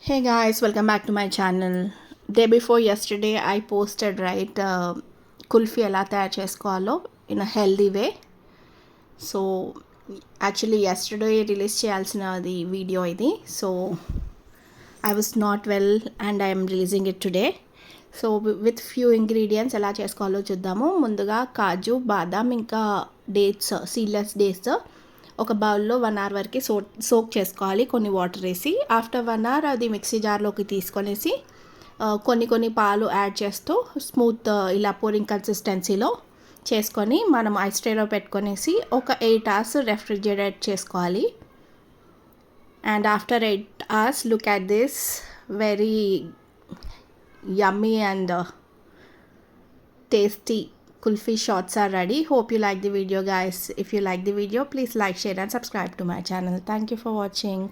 Hey guys, welcome back to my channel. Day before yesterday, I posted kulfi ఎలా తయారు చేసుకోవాలో in a healthy way. So actually yesterday release చేయాల్సినది video ఇది. So I was not well and I am releasing it today. So with few ingredients ఎలా చేసుకోవాలో చూద్దాము. ముందుగా కాజు, బాదాం, ఇంకా డేట్స్, సీడ్లెస్ డేట్స్ ఒక బౌల్లో 1 అవర్ వరకు సోక్ చేసుకోవాలి కొన్ని వాటర్ వేసి. ఆఫ్టర్ 1 అవర్ అది మిక్సీ జార్లోకి తీసుకొనేసి కొన్ని పాలు యాడ్ చేస్తూ స్మూత్ ఇలా పోరింగ్ కన్సిస్టెన్సీలో చేసుకొని మనం ఐస్ ట్రేలో పెట్టుకొనేసి ఒక 8 అవర్స్ రెఫ్రిజిరేట్ చేసుకోవాలి. And after 8 hours look at this very yummy and tasty kulfi shots are ready. Hope you like the video guys. If you like the video, please like, share and subscribe to my channel. Thank you for watching.